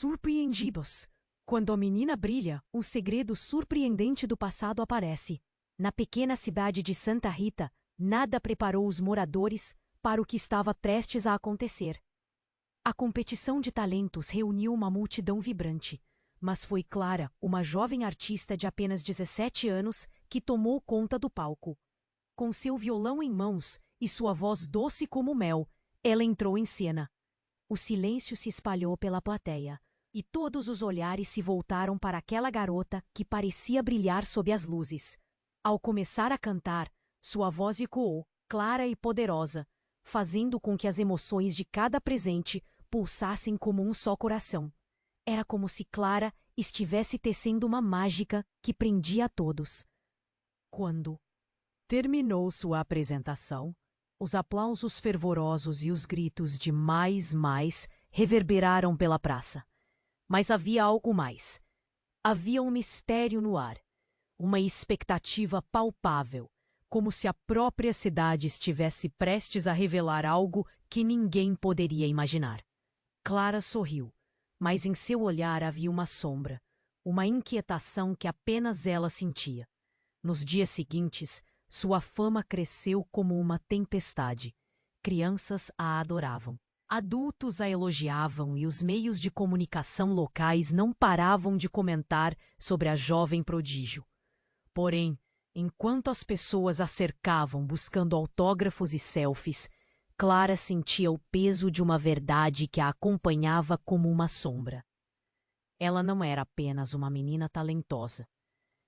Surpreendidos. Quando a menina brilha, um segredo surpreendente do passado aparece. Na pequena cidade de Santa Rita, nada preparou os moradores para o que estava prestes a acontecer. A competição de talentos reuniu uma multidão vibrante, mas foi Clara, uma jovem artista de apenas 17 anos, que tomou conta do palco. Com seu violão em mãos e sua voz doce como mel, ela entrou em cena. O silêncio se espalhou pela plateia, e todos os olhares se voltaram para aquela garota que parecia brilhar sob as luzes. Ao começar a cantar, sua voz ecoou, clara e poderosa, fazendo com que as emoções de cada presente pulsassem como um só coração. Era como se Clara estivesse tecendo uma mágica que prendia a todos. Quando terminou sua apresentação, os aplausos fervorosos e os gritos de mais reverberaram pela praça. Mas havia algo mais. Havia um mistério no ar, uma expectativa palpável, como se a própria cidade estivesse prestes a revelar algo que ninguém poderia imaginar. Clara sorriu, mas em seu olhar havia uma sombra, uma inquietação que apenas ela sentia. Nos dias seguintes, sua fama cresceu como uma tempestade. Crianças a adoravam. Adultos a elogiavam e os meios de comunicação locais não paravam de comentar sobre a jovem prodígio. Porém, enquanto as pessoas a cercavam buscando autógrafos e selfies, Clara sentia o peso de uma verdade que a acompanhava como uma sombra. Ela não era apenas uma menina talentosa.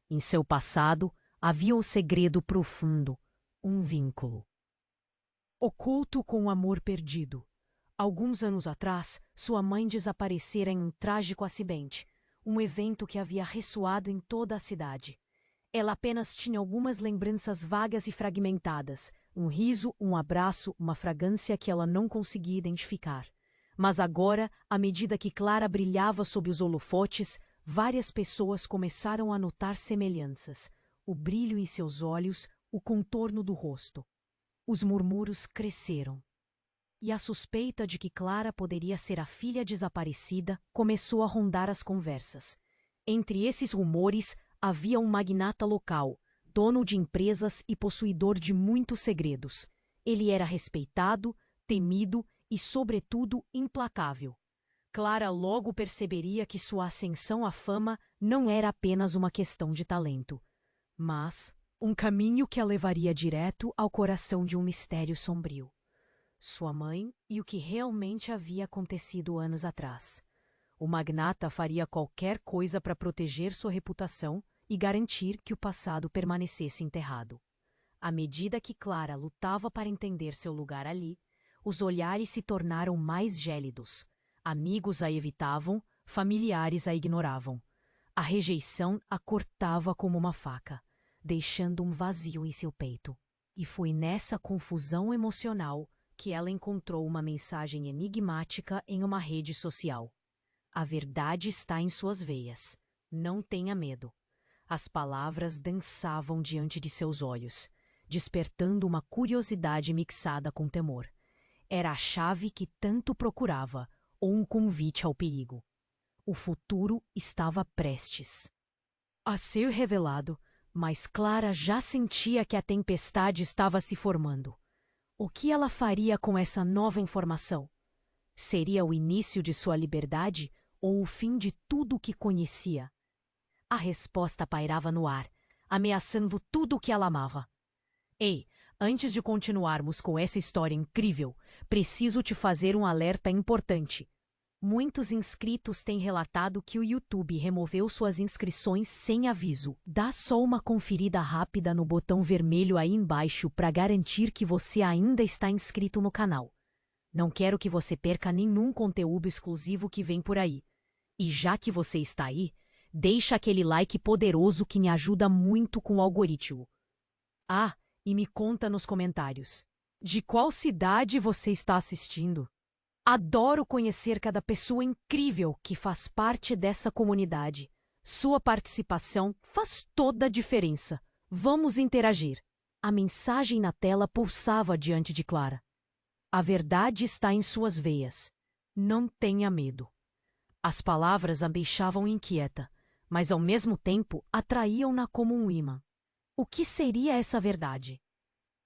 Em seu passado, havia um segredo profundo, um vínculo oculto com o amor perdido. Alguns anos atrás, sua mãe desaparecera em um trágico acidente, um evento que havia ressoado em toda a cidade. Ela apenas tinha algumas lembranças vagas e fragmentadas, um riso, um abraço, uma fragrância que ela não conseguia identificar. Mas agora, à medida que Clara brilhava sob os holofotes, várias pessoas começaram a notar semelhanças, o brilho em seus olhos, o contorno do rosto. Os murmúrios cresceram. E a suspeita de que Clara poderia ser a filha desaparecida começou a rondar as conversas. Entre esses rumores, havia um magnata local, dono de empresas e possuidor de muitos segredos. Ele era respeitado, temido e, sobretudo, implacável. Clara logo perceberia que sua ascensão à fama não era apenas uma questão de talento, mas um caminho que a levaria direto ao coração de um mistério sombrio. Sua mãe e o que realmente havia acontecido anos atrás. O magnata faria qualquer coisa para proteger sua reputação e garantir que o passado permanecesse enterrado. À medida que Clara lutava para entender seu lugar ali, os olhares se tornaram mais gélidos. Amigos a evitavam, familiares a ignoravam. A rejeição a cortava como uma faca, deixando um vazio em seu peito. E foi nessa confusão emocional que ela encontrou uma mensagem enigmática em uma rede social. A verdade está em suas veias. Não tenha medo. As palavras dançavam diante de seus olhos, despertando uma curiosidade mixada com temor. Era a chave que tanto procurava, ou um convite ao perigo. O futuro estava prestes a ser revelado, mas Clara já sentia que a tempestade estava se formando. O que ela faria com essa nova informação? Seria o início de sua liberdade ou o fim de tudo o que conhecia? A resposta pairava no ar, ameaçando tudo o que ela amava. Ei, antes de continuarmos com essa história incrível, preciso te fazer um alerta importante. Muitos inscritos têm relatado que o YouTube removeu suas inscrições sem aviso. Dá só uma conferida rápida no botão vermelho aí embaixo para garantir que você ainda está inscrito no canal. Não quero que você perca nenhum conteúdo exclusivo que vem por aí. E já que você está aí, deixa aquele like poderoso que me ajuda muito com o algoritmo. Ah, e me conta nos comentários. De qual cidade você está assistindo? Adoro conhecer cada pessoa incrível que faz parte dessa comunidade. Sua participação faz toda a diferença. Vamos interagir. A mensagem na tela pulsava diante de Clara. A verdade está em suas veias. Não tenha medo. As palavras a deixavam inquieta, mas ao mesmo tempo atraíam-na como um imã. O que seria essa verdade?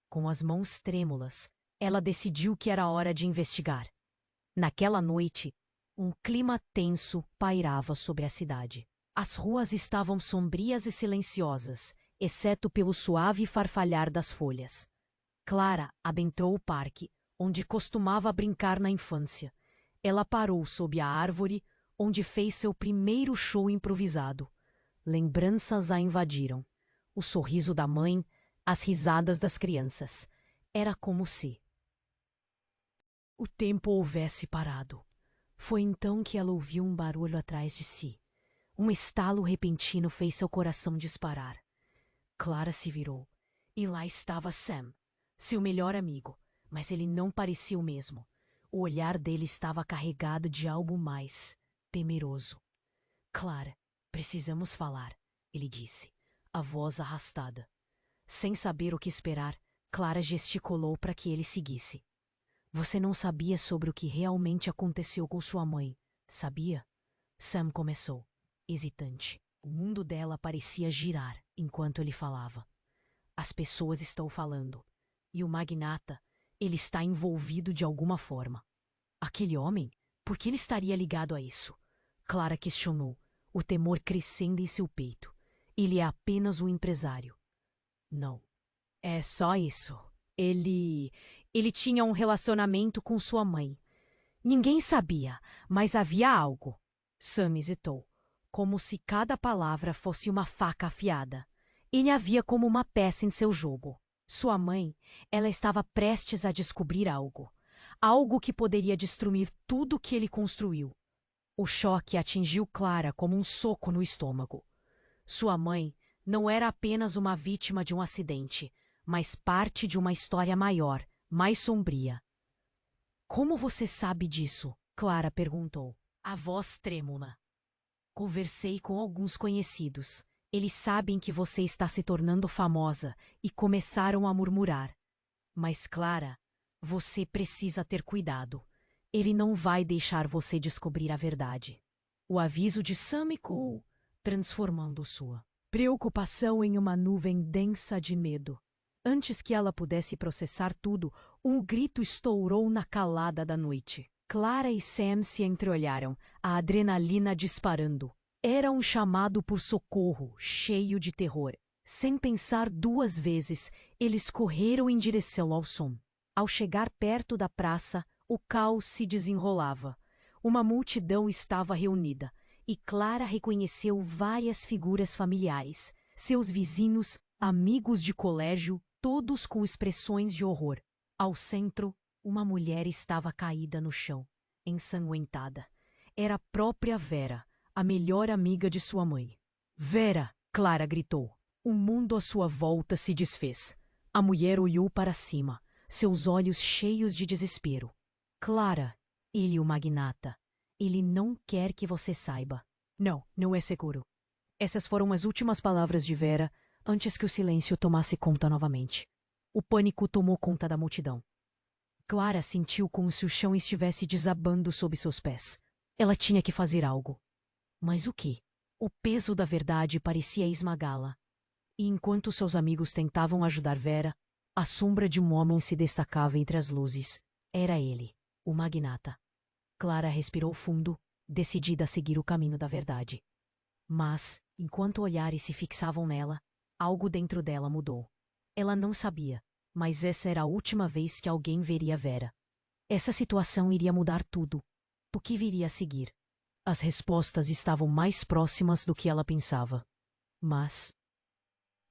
Com as mãos trêmulas, ela decidiu que era hora de investigar. Naquela noite, um clima tenso pairava sobre a cidade. As ruas estavam sombrias e silenciosas, exceto pelo suave farfalhar das folhas. Clara adentrou o parque, onde costumava brincar na infância. Ela parou sob a árvore, onde fez seu primeiro show improvisado. Lembranças a invadiram. O sorriso da mãe, as risadas das crianças. Era como se o tempo houvesse parado. Foi então que ela ouviu um barulho atrás de si. Um estalo repentino fez seu coração disparar. Clara se virou. E lá estava Sam, seu melhor amigo, mas ele não parecia o mesmo. O olhar dele estava carregado de algo mais temeroso. Clara, precisamos falar, ele disse, a voz arrastada. Sem saber o que esperar, Clara gesticulou para que ele seguisse. Você não sabia sobre o que realmente aconteceu com sua mãe, sabia? Sam começou, hesitante. O mundo dela parecia girar enquanto ele falava. As pessoas estão falando. E o magnata, ele está envolvido de alguma forma. Aquele homem? Por que ele estaria ligado a isso? Clara questionou, o temor crescendo em seu peito. Ele é apenas um empresário. Não. É só isso. Ele tinha um relacionamento com sua mãe. Ninguém sabia, mas havia algo. Sam hesitou, como se cada palavra fosse uma faca afiada. Ele havia como uma peça em seu jogo. Sua mãe, ela estava prestes a descobrir algo. Algo que poderia destruir tudo o que ele construiu. O choque atingiu Clara como um soco no estômago. Sua mãe não era apenas uma vítima de um acidente, mas parte de uma história maior, mais sombria. Como você sabe disso? Clara perguntou, a voz trêmula. Conversei com alguns conhecidos. Eles sabem que você está se tornando famosa e começaram a murmurar. Mas, Clara, você precisa ter cuidado. Ele não vai deixar você descobrir a verdade. O aviso de Sam ecoou, transformando sua preocupação em uma nuvem densa de medo. Antes que ela pudesse processar tudo, um grito estourou na calada da noite. Clara e Sam se entreolharam, a adrenalina disparando. Era um chamado por socorro, cheio de terror. Sem pensar duas vezes, eles correram em direção ao som. Ao chegar perto da praça, o caos se desenrolava. Uma multidão estava reunida, e Clara reconheceu várias figuras familiares, seus vizinhos, amigos de colégio, todos com expressões de horror. Ao centro, uma mulher estava caída no chão, ensanguentada. Era a própria Vera, a melhor amiga de sua mãe. Vera! Clara gritou. O mundo à sua volta se desfez. A mulher olhou para cima, seus olhos cheios de desespero. Clara, ele o magnata. Ele não quer que você saiba. Não, não é seguro. Essas foram as últimas palavras de Vera antes que o silêncio tomasse conta novamente. O pânico tomou conta da multidão. Clara sentiu como se o chão estivesse desabando sob seus pés. Ela tinha que fazer algo. Mas o quê? O peso da verdade parecia esmagá-la. E enquanto seus amigos tentavam ajudar Vera, a sombra de um homem se destacava entre as luzes. Era ele, o magnata. Clara respirou fundo, decidida a seguir o caminho da verdade. Mas, enquanto olhares se fixavam nela, algo dentro dela mudou. Ela não sabia, mas essa era a última vez que alguém veria Vera. Essa situação iria mudar tudo. O que viria a seguir? As respostas estavam mais próximas do que ela pensava. Mas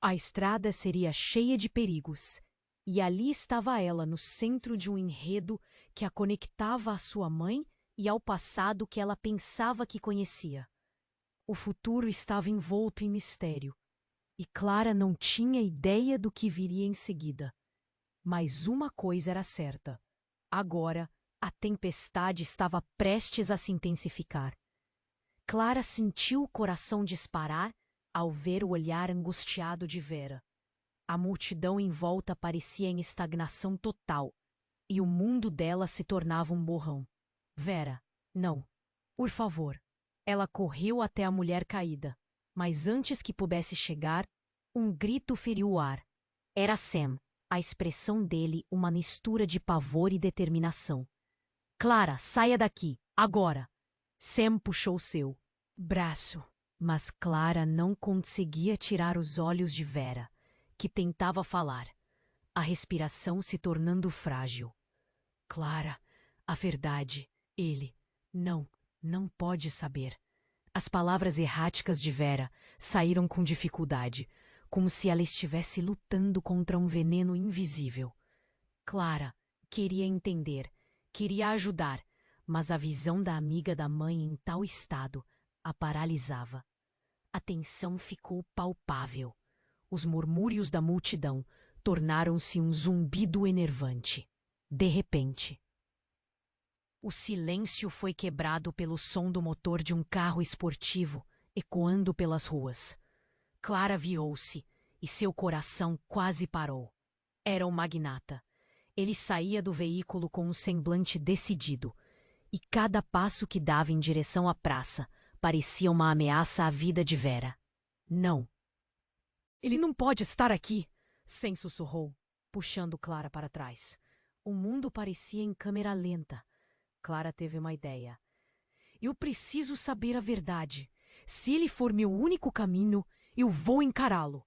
a estrada seria cheia de perigos, e ali estava ela no centro de um enredo que a conectava à sua mãe e ao passado que ela pensava que conhecia. O futuro estava envolto em mistério, e Clara não tinha ideia do que viria em seguida. Mas uma coisa era certa. Agora, a tempestade estava prestes a se intensificar. Clara sentiu o coração disparar ao ver o olhar angustiado de Vera. A multidão em volta parecia em estagnação total, e o mundo dela se tornava um borrão. Vera, não. Por favor, Ela correu até a mulher caída, mas antes que pudesse chegar, um grito feriu o ar. Era Sam, a expressão dele uma mistura de pavor e determinação. Clara, saia daqui, agora! Sam puxou seu braço, mas Clara não conseguia tirar os olhos de Vera, que tentava falar, a respiração se tornando frágil. Clara, a verdade, ele, não pode saber. As palavras erráticas de Vera saíram com dificuldade, como se ela estivesse lutando contra um veneno invisível. Clara queria entender, queria ajudar, mas a visão da amiga da mãe em tal estado a paralisava. A tensão ficou palpável. Os murmúrios da multidão tornaram-se um zumbido enervante. De repente, o silêncio foi quebrado pelo som do motor de um carro esportivo ecoando pelas ruas. Clara virou-se e seu coração quase parou. Era o magnata. Ele saía do veículo com um semblante decidido, e cada passo que dava em direção à praça parecia uma ameaça à vida de Vera. Não. Ele não pode estar aqui, Sam sussurrou, puxando Clara para trás. O mundo parecia em câmera lenta. Clara teve uma ideia. Eu preciso saber a verdade. Se ele for meu único caminho, eu vou encará-lo.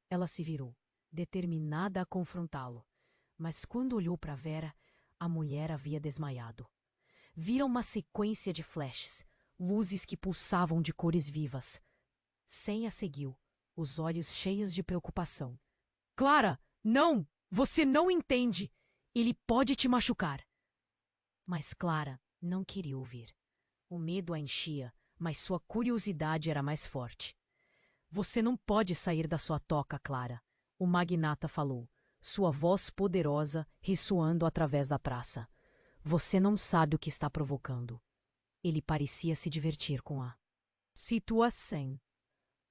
Ela se virou, determinada a confrontá-lo. Mas quando olhou para Vera, a mulher havia desmaiado. Vira uma sequência de flashes, luzes que pulsavam de cores vivas. Sam a seguiu, os olhos cheios de preocupação. Clara, não! Você não entende! Ele pode te machucar! Mas Clara não queria ouvir. O medo a enchia, mas sua curiosidade era mais forte. Você não pode sair da sua toca, Clara, o magnata falou, sua voz poderosa ressoando através da praça. Você não sabe o que está provocando. Ele parecia se divertir com a situação.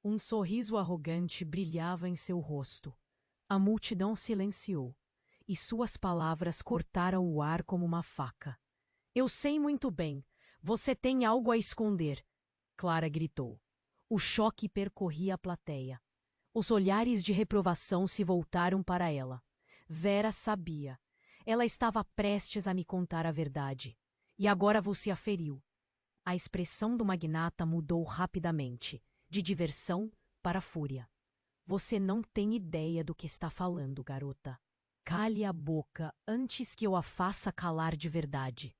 Um sorriso arrogante brilhava em seu rosto. A multidão silenciou, e suas palavras cortaram o ar como uma faca. Eu sei muito bem. Você tem algo a esconder, Clara gritou. O choque percorria a plateia. Os olhares de reprovação se voltaram para ela. Vera sabia. Ela estava prestes a me contar a verdade. E agora você a feriu. A expressão do magnata mudou rapidamente, de diversão para fúria. Você não tem ideia do que está falando, garota. Cale a boca antes que eu a faça calar de verdade.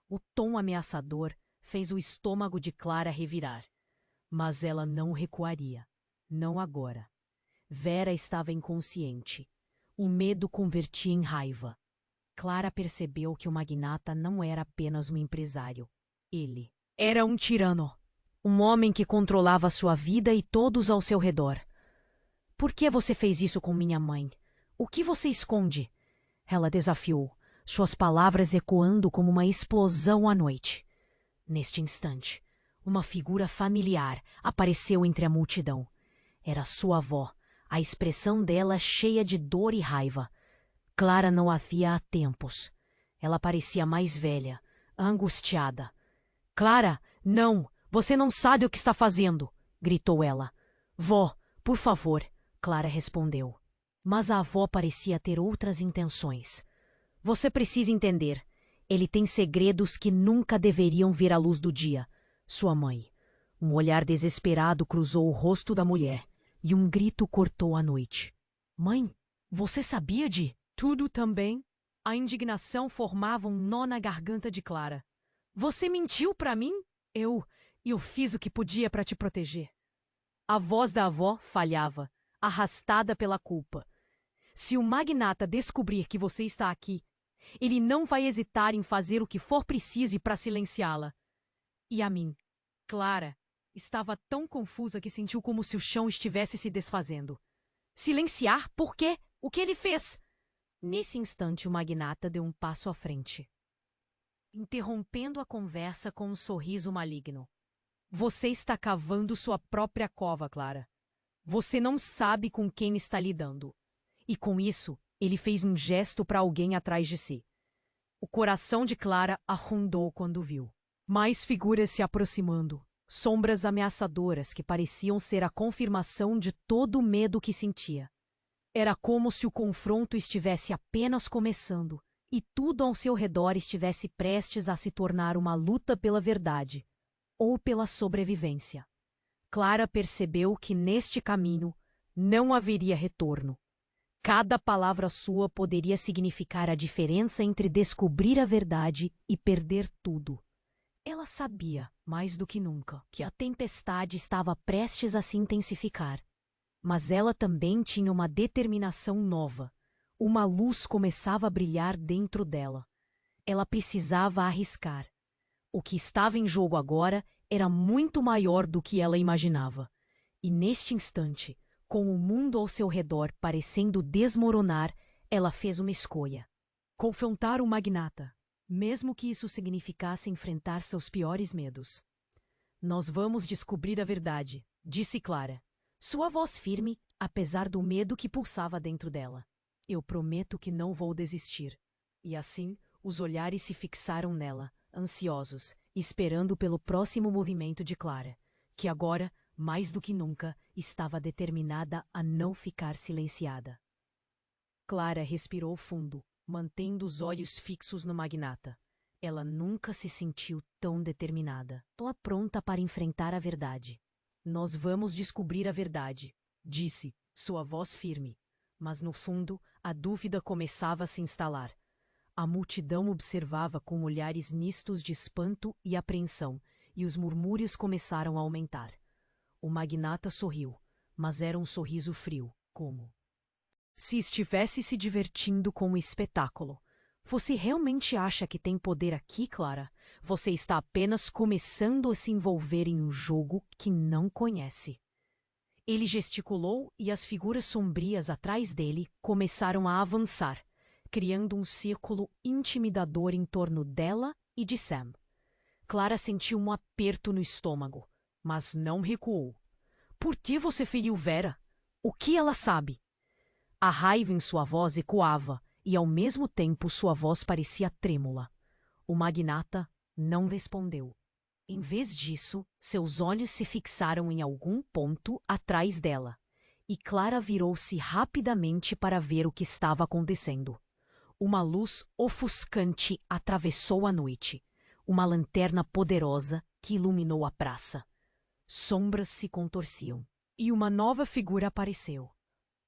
O tom ameaçador fez o estômago de Clara revirar. Mas ela não recuaria. Não agora. Vera estava inconsciente. O medo convertia em raiva. Clara percebeu que o magnata não era apenas um empresário. Ele era um tirano. Um homem que controlava sua vida e todos ao seu redor. Por que você fez isso com minha mãe? O que você esconde? Ela desafiou, suas palavras ecoando como uma explosão à noite. Neste instante, uma figura familiar apareceu entre a multidão. Era sua avó, a expressão dela cheia de dor e raiva. Clara não a via há tempos. Ela parecia mais velha, angustiada. Clara, não! Você não sabe o que está fazendo! Gritou ela. Vó, por favor, Clara respondeu. Mas a avó parecia ter outras intenções. Você precisa entender. Ele tem segredos que nunca deveriam ver a luz do dia. Sua mãe. Um olhar desesperado cruzou o rosto da mulher e um grito cortou a noite. Mãe, você sabia de tudo também? A indignação formava um nó na garganta de Clara. Você mentiu para mim? Eu fiz o que podia para te proteger. A voz da avó falhava, arrastada pela culpa. Se o magnata descobrir que você está aqui, ele não vai hesitar em fazer o que for preciso para silenciá-la. E a mim, Clara, estava tão confusa que sentiu como se o chão estivesse se desfazendo. Silenciar? Por quê? O que ele fez? Nesse instante, o magnata deu um passo à frente, interrompendo a conversa com um sorriso maligno. Você está cavando sua própria cova, Clara. Você não sabe com quem está lidando. E com isso, ele fez um gesto para alguém atrás de si. O coração de Clara afundou quando viu. Mais figuras se aproximando, Sombras ameaçadoras que pareciam ser a confirmação de todo o medo que sentia. Era como se o confronto estivesse apenas começando e tudo ao seu redor estivesse prestes a se tornar uma luta pela verdade ou pela sobrevivência. Clara percebeu que neste caminho não haveria retorno. Cada palavra sua poderia significar a diferença entre descobrir a verdade e perder tudo. Ela sabia, mais do que nunca, que a tempestade estava prestes a se intensificar. Mas ela também tinha uma determinação nova. Uma luz começava a brilhar dentro dela. Ela precisava arriscar. O que estava em jogo agora era muito maior do que ela imaginava. E neste instante, com o mundo ao seu redor parecendo desmoronar, ela fez uma escolha. Confrontar o magnata, mesmo que isso significasse enfrentar seus piores medos. Nós vamos descobrir a verdade, disse Clara. Sua voz firme, apesar do medo que pulsava dentro dela. Eu prometo que não vou desistir. E assim, os olhares se fixaram nela, ansiosos, esperando pelo próximo movimento de Clara, que agora, mais do que nunca, estava determinada a não ficar silenciada. Clara respirou fundo, mantendo os olhos fixos no magnata. Ela nunca se sentiu tão determinada. Ela pronta para enfrentar a verdade. Nós vamos descobrir a verdade, disse, sua voz firme. Mas no fundo, a dúvida começava a se instalar. A multidão observava com olhares mistos de espanto e apreensão, e os murmúrios começaram a aumentar. O magnata sorriu, mas era um sorriso frio, como se estivesse se divertindo com o espetáculo. Você realmente acha que tem poder aqui, Clara? Você está apenas começando a se envolver em um jogo que não conhece. Ele gesticulou e as figuras sombrias atrás dele começaram a avançar, criando um círculo intimidador em torno dela e de Sam. Clara sentiu um aperto no estômago, mas não recuou. Por que você feriu Vera? O que ela sabe? A raiva em sua voz ecoava, e ao mesmo tempo sua voz parecia trêmula. O magnata não respondeu. Em vez disso, seus olhos se fixaram em algum ponto atrás dela, e Clara virou-se rapidamente para ver o que estava acontecendo. Uma luz ofuscante atravessou a noite, uma lanterna poderosa que iluminou a praça. Sombras se contorciam, e uma nova figura apareceu.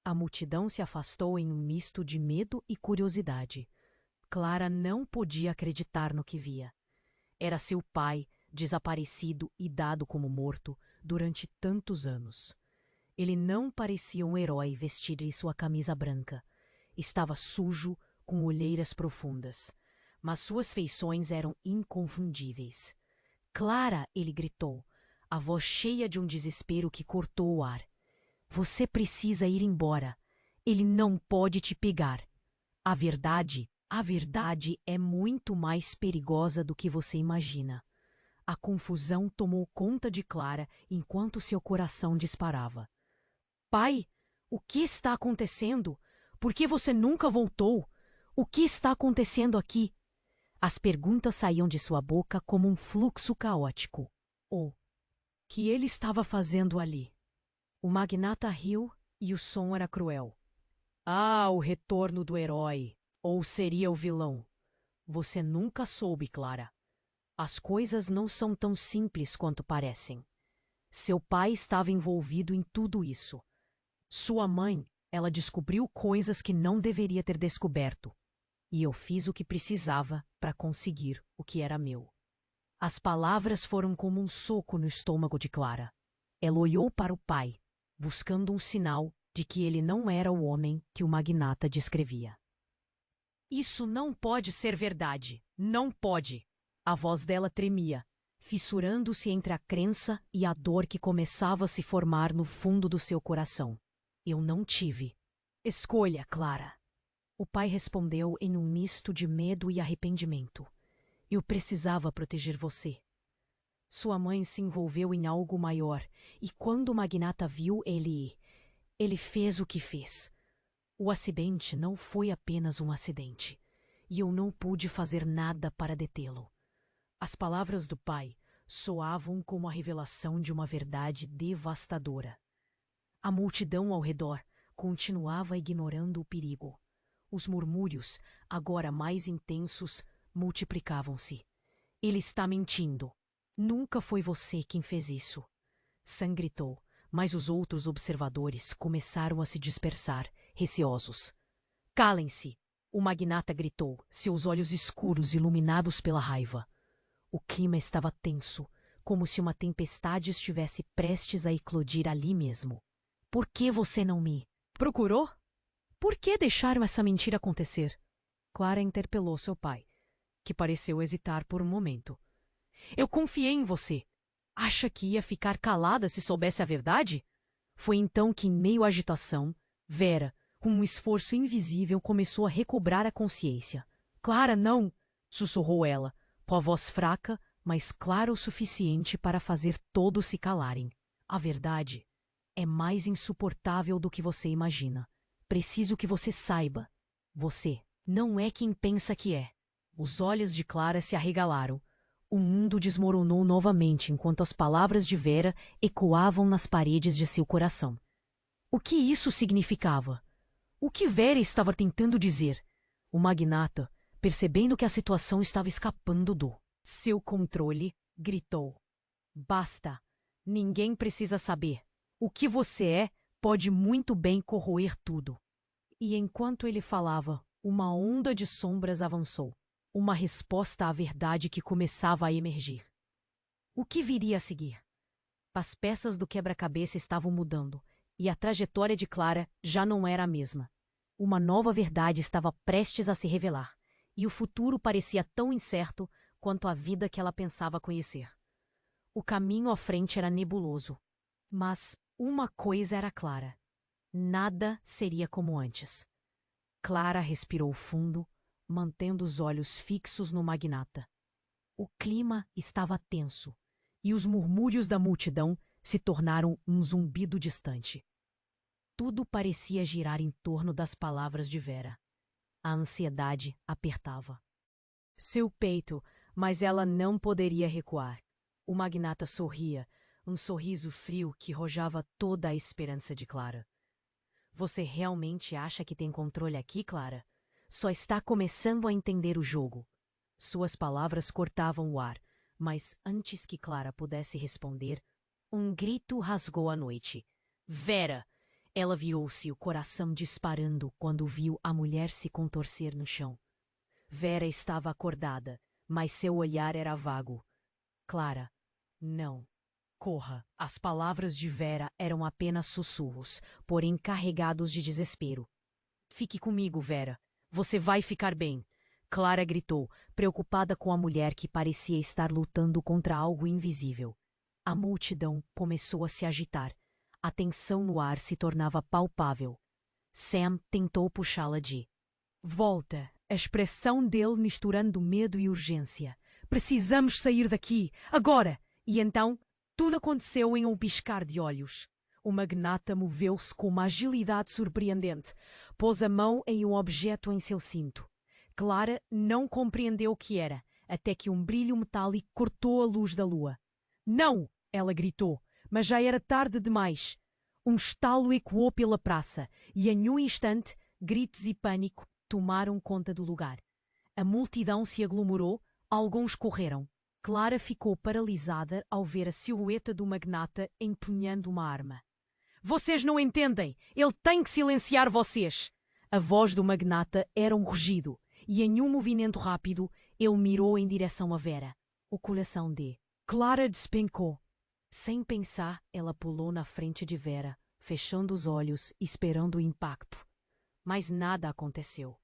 A multidão se afastou em um misto de medo e curiosidade. Clara não podia acreditar no que via. Era seu pai, desaparecido e dado como morto durante tantos anos. Ele não parecia um herói vestido em sua camisa branca. Estava sujo, com olheiras profundas, mas suas feições eram inconfundíveis. Clara, ele gritou, a voz cheia de um desespero que cortou o ar. Você precisa ir embora. Ele não pode te pegar. A verdade é muito mais perigosa do que você imagina. A confusão tomou conta de Clara enquanto seu coração disparava. Pai, o que está acontecendo? Por que você nunca voltou? O que está acontecendo aqui? As perguntas saíam de sua boca como um fluxo caótico. O que ele estava fazendo ali? O magnata riu e o som era cruel. Ah, o retorno do herói! Ou seria o vilão? Você nunca soube, Clara. As coisas não são tão simples quanto parecem. Seu pai estava envolvido em tudo isso. Sua mãe, ela descobriu coisas que não deveria ter descoberto. E eu fiz o que precisava para conseguir o que era meu. As palavras foram como um soco no estômago de Clara. Ela olhou para o pai, buscando um sinal de que ele não era o homem que o magnata descrevia. Isso não pode ser verdade. Não pode. A voz dela tremia, fissurando-se entre a crença e a dor que começava a se formar no fundo do seu coração. Eu não tive escolha, Clara. O pai respondeu em um misto de medo e arrependimento. Eu precisava proteger você. Sua mãe se envolveu em algo maior, e quando o magnata viu, ele fez o que fez. O acidente não foi apenas um acidente, e eu não pude fazer nada para detê-lo. As palavras do pai soavam como a revelação de uma verdade devastadora. A multidão ao redor continuava ignorando o perigo. Os murmúrios, agora mais intensos, multiplicavam-se. Ele está mentindo. Nunca foi você quem fez isso. Sam gritou, mas os outros observadores começaram a se dispersar, receosos. Calem-se! O magnata gritou, seus olhos escuros iluminados pela raiva. O clima estava tenso, como se uma tempestade estivesse prestes a eclodir ali mesmo. Por que você não me procurou? Por que deixaram essa mentira acontecer? Clara interpelou seu pai, que pareceu hesitar por um momento. Eu confiei em você. Acha que ia ficar calada se soubesse a verdade? Foi então que, em meio à agitação, Vera, com um esforço invisível, começou a recobrar a consciência. Clara, não! Sussurrou ela, com a voz fraca, mas clara o suficiente para fazer todos se calarem. A verdade é mais insuportável do que você imagina. Preciso que você saiba. Você não é quem pensa que é. Os olhos de Clara se arregalaram. O mundo desmoronou novamente enquanto as palavras de Vera ecoavam nas paredes de seu coração. O que isso significava? O que Vera estava tentando dizer? O magnata, percebendo que a situação estava escapando do seu controle, gritou. Basta! Ninguém precisa saber. O que você é pode muito bem corroer tudo. E enquanto ele falava, uma onda de sombras avançou. Uma resposta à verdade que começava a emergir. O que viria a seguir? As peças do quebra-cabeça estavam mudando, e a trajetória de Clara já não era a mesma. Uma nova verdade estava prestes a se revelar, e o futuro parecia tão incerto quanto a vida que ela pensava conhecer. O caminho à frente era nebuloso, mas uma coisa era clara: nada seria como antes. Clara respirou fundo, mantendo os olhos fixos no magnata. O clima estava tenso, e os murmúrios da multidão se tornaram um zumbido distante. Tudo parecia girar em torno das palavras de Vera. A ansiedade apertava seu peito, mas ela não poderia recuar. O magnata sorria, um sorriso frio que rojava toda a esperança de Clara. Você realmente acha que tem controle aqui, Clara? Só está começando a entender o jogo. Suas palavras cortavam o ar, mas antes que Clara pudesse responder, um grito rasgou a noite. Vera! Ela virou-se, o coração disparando quando viu a mulher se contorcer no chão. Vera estava acordada, mas seu olhar era vago. Clara, não. Corra! As palavras de Vera eram apenas sussurros, porém carregados de desespero. Fique comigo, Vera. Você vai ficar bem. Clara gritou, preocupada com a mulher que parecia estar lutando contra algo invisível. A multidão começou a se agitar. A tensão no ar se tornava palpável. Sam tentou puxá-la de volta, a expressão dele misturando medo e urgência. Precisamos sair daqui, agora! E então, tudo aconteceu em um piscar de olhos. O magnata moveu-se com uma agilidade surpreendente. Pôs a mão em um objeto em seu cinto. Clara não compreendeu o que era, até que um brilho metálico cortou a luz da lua. Não! Ela gritou, mas já era tarde demais. Um estalo ecoou pela praça, e em um instante, gritos e pânico tomaram conta do lugar. A multidão se aglomerou, alguns correram. Clara ficou paralisada ao ver a silhueta do magnata empunhando uma arma. Vocês não entendem! Ele tem que silenciar vocês! A voz do magnata era um rugido, e em um movimento rápido, ele mirou em direção a Vera. O coração de Clara despencou. Sem pensar, ela pulou na frente de Vera, fechando os olhos, esperando o impacto. Mas nada aconteceu.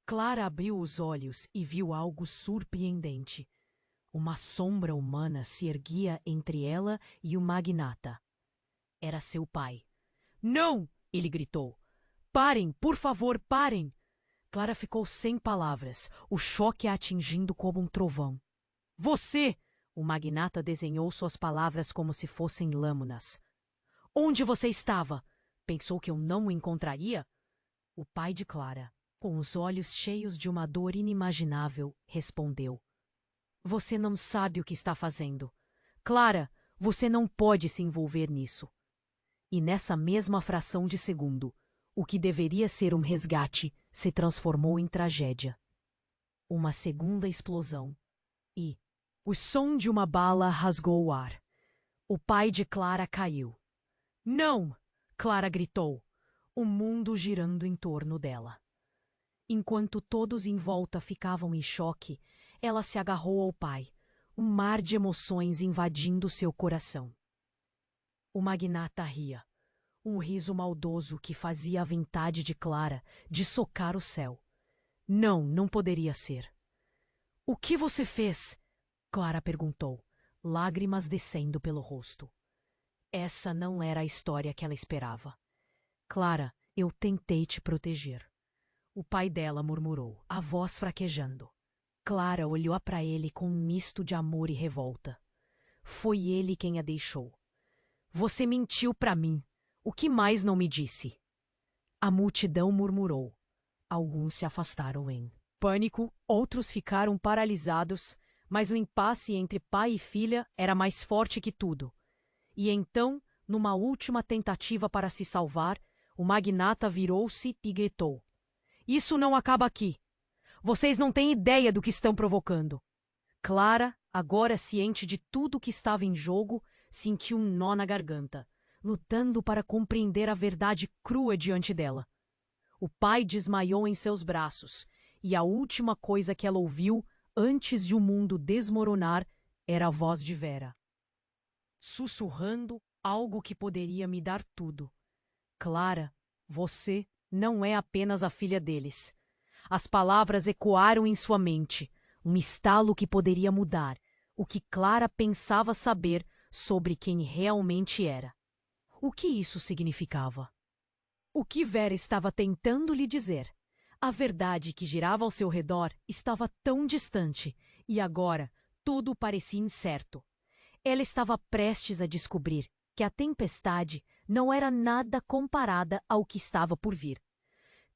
Clara abriu os olhos e viu algo surpreendente. Uma sombra humana se erguia entre ela e o magnata. Era seu pai. Não! Ele gritou. Parem, por favor, parem! Clara ficou sem palavras, o choque a atingindo como um trovão. Você! O magnata desenhou suas palavras como se fossem lâminas. Onde você estava? Pensou que eu não o encontraria? O pai de Clara, com os olhos cheios de uma dor inimaginável, respondeu. Você não sabe o que está fazendo. Clara, você não pode se envolver nisso. E nessa mesma fração de segundo, o que deveria ser um resgate se transformou em tragédia. Uma segunda explosão. E o som de uma bala rasgou o ar. O pai de Clara caiu. Não! Clara gritou, o mundo girando em torno dela. Enquanto todos em volta ficavam em choque, ela se agarrou ao pai, um mar de emoções invadindo seu coração. O magnata ria, um riso maldoso que fazia a vontade de Clara de socar o céu. Não, não poderia ser. O que você fez? Clara perguntou, lágrimas descendo pelo rosto. Essa não era a história que ela esperava. Clara, eu tentei te proteger. O pai dela murmurou, a voz fraquejando. Clara olhou para ele com um misto de amor e revolta. Foi ele quem a deixou. Você mentiu para mim. O que mais não me disse? A multidão murmurou. Alguns se afastaram em pânico, outros ficaram paralisados, mas o impasse entre pai e filha era mais forte que tudo. E então, numa última tentativa para se salvar, o magnata virou-se e gritou. Isso não acaba aqui. Vocês não têm ideia do que estão provocando. Clara, agora ciente de tudo o que estava em jogo, sentiu um nó na garganta, lutando para compreender a verdade crua diante dela. O pai desmaiou em seus braços, e a última coisa que ela ouviu, antes de o mundo desmoronar, era a voz de Vera. Sussurrando algo que poderia me dar tudo. Clara, você não é apenas a filha deles. As palavras ecoaram em sua mente, um estalo que poderia mudar o que Clara pensava saber sobre quem realmente era. O que isso significava? O que Vera estava tentando lhe dizer? A verdade que girava ao seu redor estava tão distante e agora tudo parecia incerto. Ela estava prestes a descobrir que a tempestade não era nada comparada ao que estava por vir.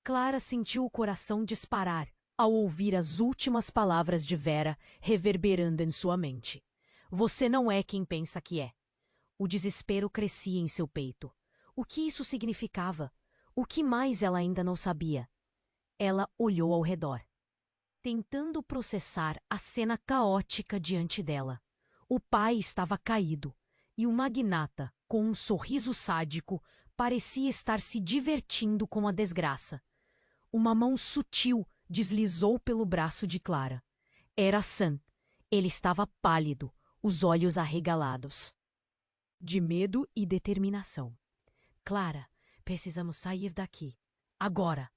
Clara sentiu o coração disparar ao ouvir as últimas palavras de Vera reverberando em sua mente. Você não é quem pensa que é. O desespero crescia em seu peito. O que isso significava? O que mais ela ainda não sabia? Ela olhou ao redor, tentando processar a cena caótica diante dela. O pai estava caído, e o magnata, com um sorriso sádico, parecia estar se divertindo com a desgraça. Uma mão sutil deslizou pelo braço de Clara. Era Sam. Ele estava pálido, os olhos arregalados, de medo e determinação. Clara, precisamos sair daqui. Agora!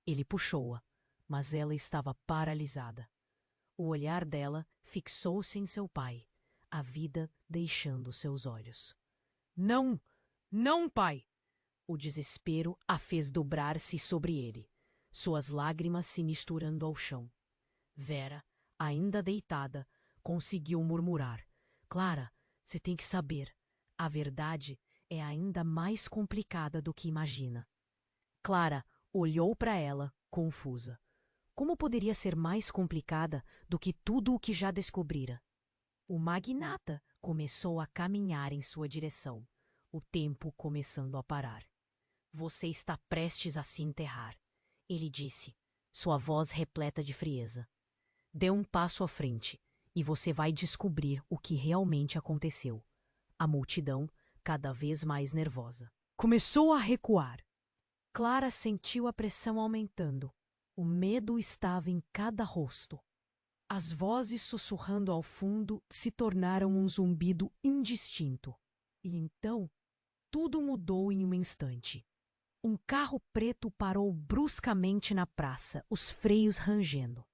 Ele puxou-a, mas ela estava paralisada. O olhar dela fixou-se em seu pai, a vida deixando seus olhos. Não! Não, pai! O desespero a fez dobrar-se sobre ele, suas lágrimas se misturando ao chão. Vera, ainda deitada, conseguiu murmurar. Clara, você tem que saber. A verdade é ainda mais complicada do que imagina. Clara olhou para ela, confusa. Como poderia ser mais complicada do que tudo o que já descobrira? O magnata começou a caminhar em sua direção, o tempo começando a parar. Você está prestes a se enterrar, ele disse, sua voz repleta de frieza. Dê um passo à frente e você vai descobrir o que realmente aconteceu. A multidão, cada vez mais nervosa, começou a recuar. Clara sentiu a pressão aumentando. O medo estava em cada rosto. As vozes sussurrando ao fundo se tornaram um zumbido indistinto. E então, tudo mudou em um instante. Um carro preto parou bruscamente na praça, os freios rangendo.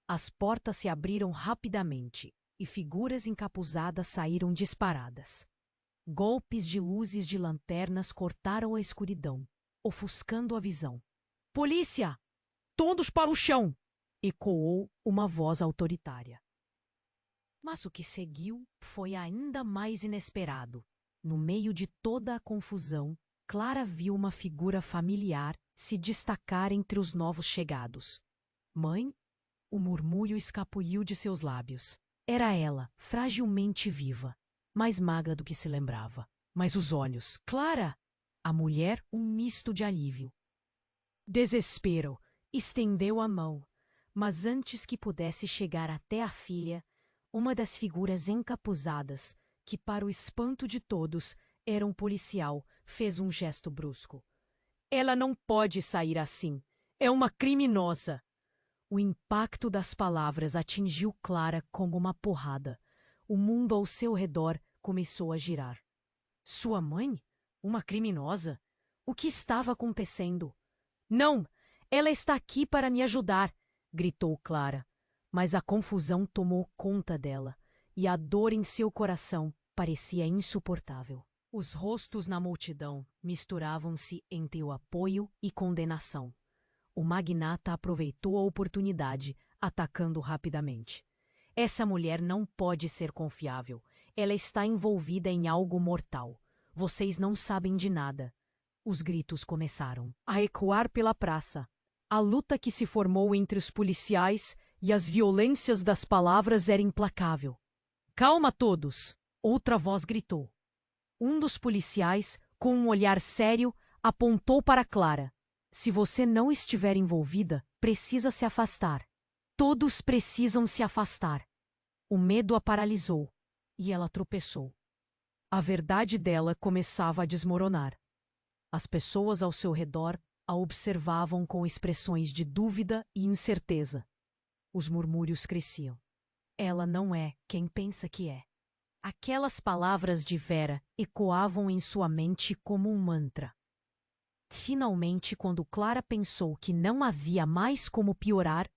As portas se abriram rapidamente e figuras encapuzadas saíram disparadas. Golpes de luzes de lanternas cortaram a escuridão, ofuscando a visão. Polícia! Todos para o chão! Ecoou uma voz autoritária. Mas o que seguiu foi ainda mais inesperado. No meio de toda a confusão, Clara viu uma figura familiar se destacar entre os novos chegados. Mãe? O murmúrio escapuliu de seus lábios. Era ela, fragilmente viva. mais magra do que se lembrava. Mas os olhos, Clara! A mulher, um misto de alívio. Desespero, estendeu a mão, mas antes que pudesse chegar até a filha, uma das figuras encapuzadas, que para o espanto de todos era um policial, fez um gesto brusco. Ela não pode sair assim. É uma criminosa. O impacto das palavras atingiu Clara como uma porrada. O mundo ao seu redor começou a girar. Sua mãe? Uma criminosa? O que estava acontecendo? Não! Ela está aqui para me ajudar! Gritou Clara. Mas a confusão tomou conta dela, e a dor em seu coração parecia insuportável. Os rostos na multidão misturavam-se entre o apoio e condenação. O magnata aproveitou a oportunidade, atacando rapidamente. Essa mulher não pode ser confiável. Ela está envolvida em algo mortal. Vocês não sabem de nada. Os gritos começaram a ecoar pela praça. A luta que se formou entre os policiais e as violências das palavras era implacável. Calma todos! Outra voz gritou. Um dos policiais, com um olhar sério, apontou para Clara. Se você não estiver envolvida, precisa se afastar. Todos precisam se afastar. O medo a paralisou e ela tropeçou. A verdade dela começava a desmoronar. As pessoas ao seu redor a observavam com expressões de dúvida e incerteza. Os murmúrios cresciam. Ela não é quem pensa que é. Aquelas palavras de Vera ecoavam em sua mente como um mantra. Finalmente, quando Clara pensou que não havia mais como piorar,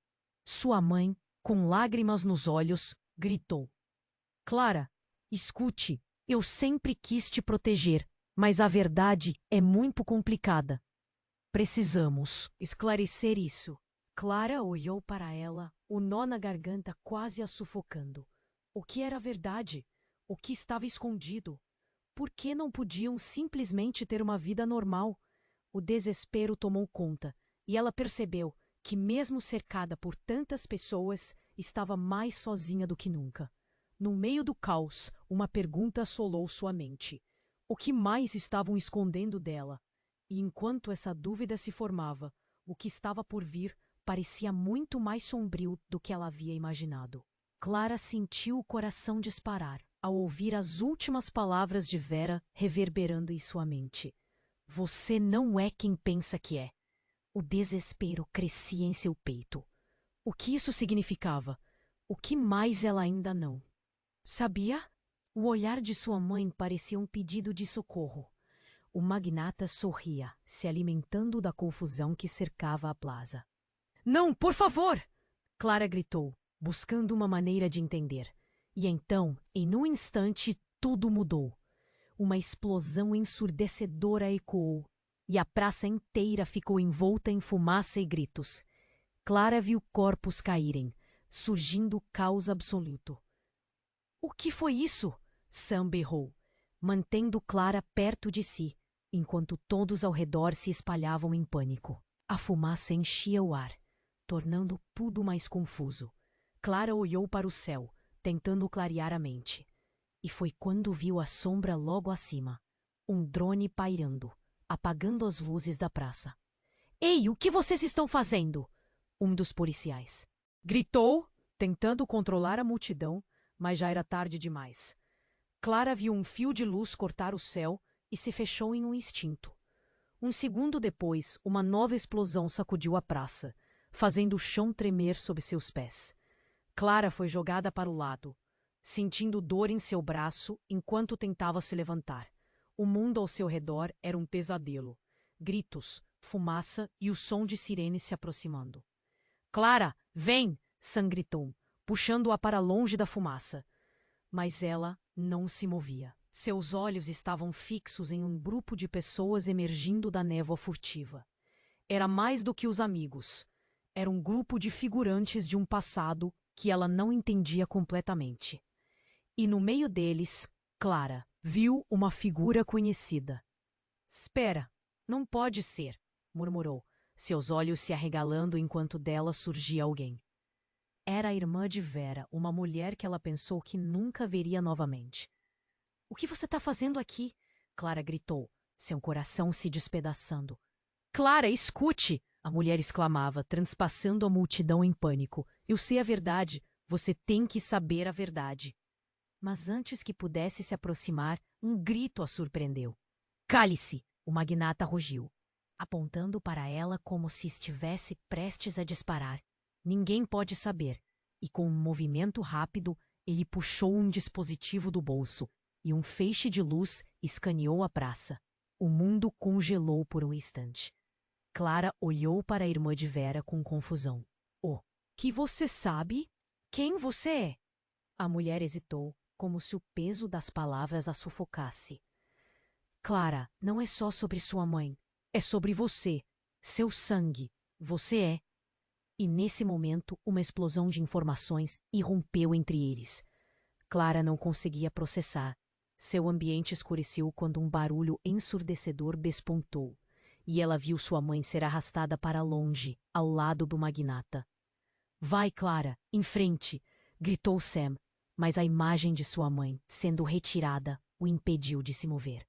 sua mãe, com lágrimas nos olhos, gritou. Clara, escute, eu sempre quis te proteger, mas a verdade é muito complicada. Precisamos esclarecer isso. Clara olhou para ela, o nó na garganta quase a sufocando. O que era verdade? O que estava escondido? Por que não podiam simplesmente ter uma vida normal? O desespero tomou conta, e ela percebeu que, mesmo cercada por tantas pessoas, estava mais sozinha do que nunca. No meio do caos, uma pergunta assolou sua mente. O que mais estavam escondendo dela? E enquanto essa dúvida se formava, o que estava por vir parecia muito mais sombrio do que ela havia imaginado. Clara sentiu o coração disparar ao ouvir as últimas palavras de Vera reverberando em sua mente. Você não é quem pensa que é. O desespero crescia em seu peito. O que isso significava? O que mais ela ainda não sabia? O olhar de sua mãe parecia um pedido de socorro. O magnata sorria, se alimentando da confusão que cercava a plaza. Não, por favor! Clara gritou, buscando uma maneira de entender. E então, em um instante, tudo mudou. Uma explosão ensurdecedora ecoou, e a praça inteira ficou envolta em fumaça e gritos. Clara viu corpos caírem, surgindo caos absoluto. O que foi isso? Sam berrou, mantendo Clara perto de si, enquanto todos ao redor se espalhavam em pânico. A fumaça enchia o ar, tornando tudo mais confuso. Clara olhou para o céu, tentando clarear a mente. E foi quando viu a sombra logo acima. Um drone pairando, apagando as luzes da praça. Ei, o que vocês estão fazendo? Um dos policiais gritou, tentando controlar a multidão, mas já era tarde demais. Clara viu um fio de luz cortar o céu e se fechou em um instinto. Um segundo depois, uma nova explosão sacudiu a praça, fazendo o chão tremer sob seus pés. Clara foi jogada para o lado, sentindo dor em seu braço enquanto tentava se levantar. O mundo ao seu redor era um pesadelo. Gritos, fumaça e o som de sirenes se aproximando. Clara, vem! Sam gritou, puxando-a para longe da fumaça. Mas ela não se movia. Seus olhos estavam fixos em um grupo de pessoas emergindo da névoa furtiva. Era mais do que os amigos. Era um grupo de figurantes de um passado que ela não entendia completamente. E no meio deles, Clara viu uma figura conhecida. Espera, não pode ser, murmurou, seus olhos se arregalando enquanto dela surgia alguém. Era a irmã de Vera, uma mulher que ela pensou que nunca veria novamente. O que você está fazendo aqui? Clara gritou, seu coração se despedaçando. Clara, escute! A mulher exclamava, transpassando a multidão em pânico. Eu sei a verdade. Você tem que saber a verdade. Mas antes que pudesse se aproximar, um grito a surpreendeu. Cale-se! O magnata rugiu, apontando para ela como se estivesse prestes a disparar. Ninguém pode saber. E com um movimento rápido, ele puxou um dispositivo do bolso e um feixe de luz escaneou a praça. O mundo congelou por um instante. Clara olhou para a irmã de Vera com confusão. Oh, que você sabe? Quem você é? A mulher hesitou, como se o peso das palavras a sufocasse. Clara, não é só sobre sua mãe. É sobre você. Seu sangue. Você é. E nesse momento, uma explosão de informações irrompeu entre eles. Clara não conseguia processar. Seu ambiente escureceu quando um barulho ensurdecedor despontou, e ela viu sua mãe ser arrastada para longe, ao lado do magnata. Vai, Clara, em frente! Gritou Sam, mas a imagem de sua mãe, sendo retirada, o impediu de se mover.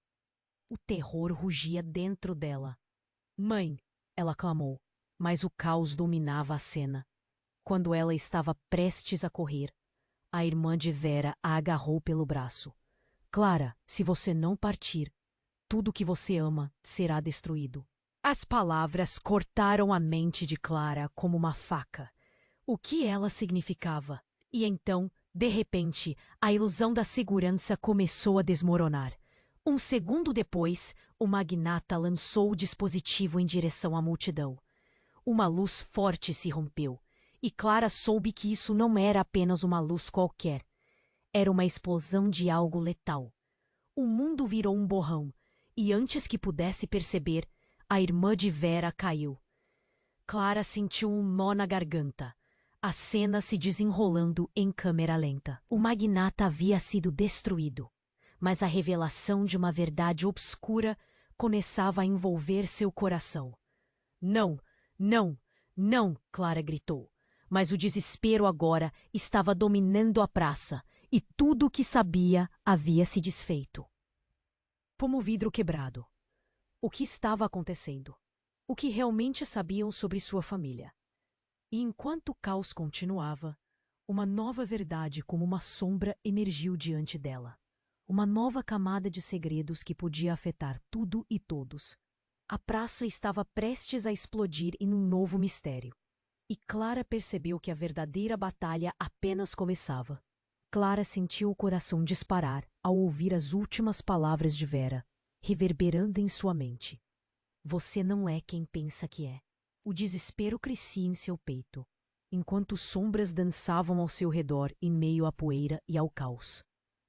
O terror rugia dentro dela. Mãe! Ela clamou, mas o caos dominava a cena. Quando ela estava prestes a correr, a irmã de Vera a agarrou pelo braço. Clara, se você não partir, tudo que você ama será destruído. As palavras cortaram a mente de Clara como uma faca. O que ela significava? E então, de repente, a ilusão da segurança começou a desmoronar. Um segundo depois, o magnata lançou o dispositivo em direção à multidão. Uma luz forte se rompeu, e Clara soube que isso não era apenas uma luz qualquer. Era uma explosão de algo letal. O mundo virou um borrão, e antes que pudesse perceber, a irmã de Vera caiu. Clara sentiu um nó na garganta. A cena se desenrolando em câmera lenta. O magnata havia sido destruído, mas a revelação de uma verdade obscura começava a envolver seu coração. Não, não, não, Clara gritou. Mas o desespero agora estava dominando a praça, e tudo o que sabia havia se desfeito. Como vidro quebrado. O que estava acontecendo? O que realmente sabiam sobre sua família? E enquanto o caos continuava, uma nova verdade como uma sombra emergiu diante dela. Uma nova camada de segredos que podia afetar tudo e todos. A praça estava prestes a explodir em um novo mistério. E Clara percebeu que a verdadeira batalha apenas começava. Clara sentiu o coração disparar ao ouvir as últimas palavras de Vera, reverberando em sua mente. Você não é quem pensa que é. O desespero crescia em seu peito, enquanto sombras dançavam ao seu redor em meio à poeira e ao caos.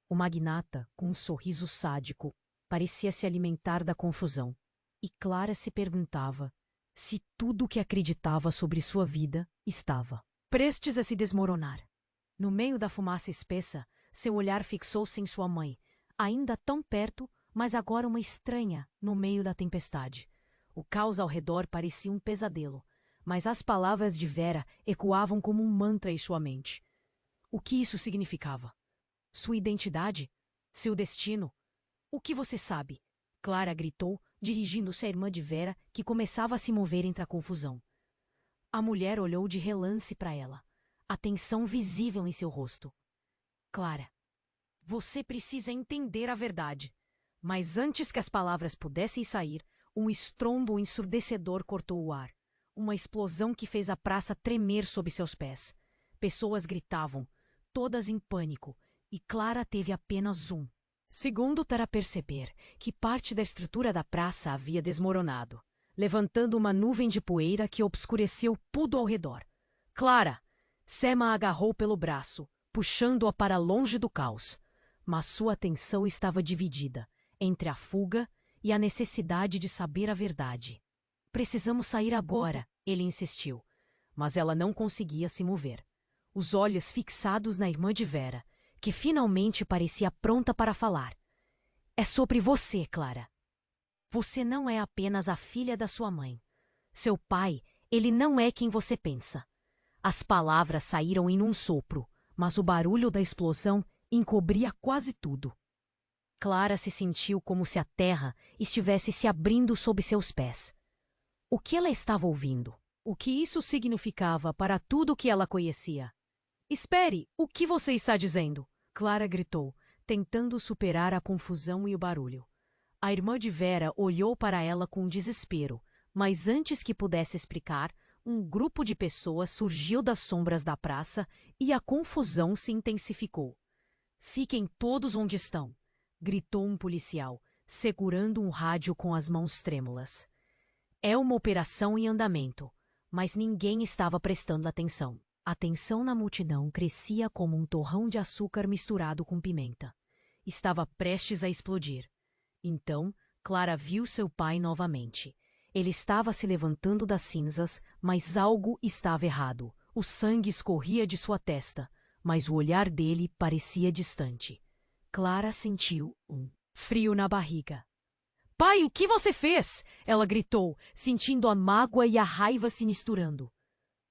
O magnata, com um sorriso sádico, parecia se alimentar da confusão, e Clara se perguntava se tudo o que acreditava sobre sua vida estava prestes a se desmoronar. No meio da fumaça espessa, seu olhar fixou-se em sua mãe, ainda tão perto, mas agora uma estranha no meio da tempestade. O caos ao redor parecia um pesadelo, mas as palavras de Vera ecoavam como um mantra em sua mente. O que isso significava? Sua identidade? Seu destino? O que você sabe? Clara gritou, dirigindo-se à irmã de Vera, que começava a se mover entre a confusão. A mulher olhou de relance para ela, a tensão visível em seu rosto. Clara, você precisa entender a verdade. Mas antes que as palavras pudessem sair, um estrondo ensurdecedor cortou o ar. Uma explosão que fez a praça tremer sob seus pés. Pessoas gritavam, todas em pânico, e Clara teve apenas um segundo para perceber que parte da estrutura da praça havia desmoronado, levantando uma nuvem de poeira que obscureceu tudo ao redor. Clara! Sam a agarrou pelo braço, puxando-a para longe do caos. Mas sua atenção estava dividida entre a fuga e a necessidade de saber a verdade. Precisamos sair agora, ele insistiu, mas ela não conseguia se mover. Os olhos fixados na irmã de Vera, que finalmente parecia pronta para falar. É sobre você, Clara. Você não é apenas a filha da sua mãe. Seu pai, ele não é quem você pensa. As palavras saíram em um sopro, mas o barulho da explosão encobria quase tudo. Clara se sentiu como se a terra estivesse se abrindo sob seus pés. O que ela estava ouvindo? O que isso significava para tudo o que ela conhecia? Espere, o que você está dizendo? Clara gritou, tentando superar a confusão e o barulho. A irmã de Vera olhou para ela com desespero, mas antes que pudesse explicar, um grupo de pessoas surgiu das sombras da praça e a confusão se intensificou. Fiquem todos onde estão, gritou um policial, segurando um rádio com as mãos trêmulas. É uma operação em andamento, mas ninguém estava prestando atenção. A tensão na multidão crescia como um torrão de açúcar misturado com pimenta. Estava prestes a explodir. Então, Clara viu seu pai novamente. Ele estava se levantando das cinzas, mas algo estava errado. O sangue escorria de sua testa, mas o olhar dele parecia distante. Clara sentiu um frio na barriga. Pai, o que você fez? Ela gritou, sentindo a mágoa e a raiva se misturando.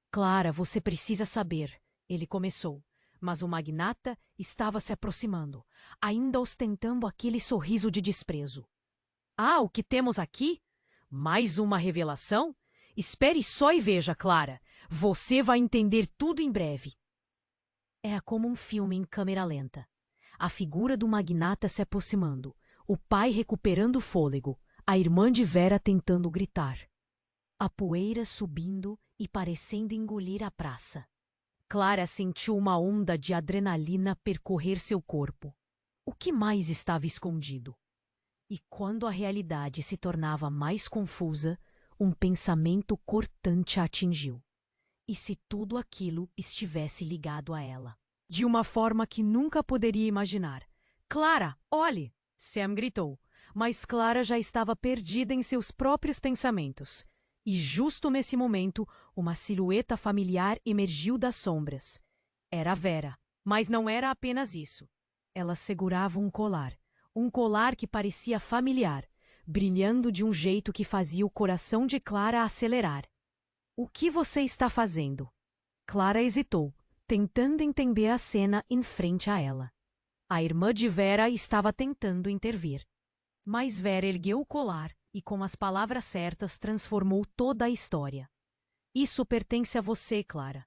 Clara, você precisa saber, ele começou, mas o magnata estava se aproximando, ainda ostentando aquele sorriso de desprezo. Ah, o que temos aqui? Mais uma revelação? Espere só e veja, Clara. Você vai entender tudo em breve. Era como um filme em câmera lenta. A figura do magnata se aproximando, o pai recuperando o fôlego, a irmã de Vera tentando gritar. A poeira subindo e parecendo engolir a praça. Clara sentiu uma onda de adrenalina percorrer seu corpo. O que mais estava escondido? E quando a realidade se tornava mais confusa, um pensamento cortante a atingiu. E se tudo aquilo estivesse ligado a ela? De uma forma que nunca poderia imaginar. Clara, olhe! Sam gritou, mas Clara já estava perdida em seus próprios pensamentos. E justo nesse momento, uma silhueta familiar emergiu das sombras. Era Vera, mas não era apenas isso. Ela segurava um colar que parecia familiar, brilhando de um jeito que fazia o coração de Clara acelerar. O que você está fazendo? Clara hesitou, tentando entender a cena em frente a ela. A irmã de Vera estava tentando intervir. Mas Vera ergueu o colar e, com as palavras certas, transformou toda a história. Isso pertence a você, Clara.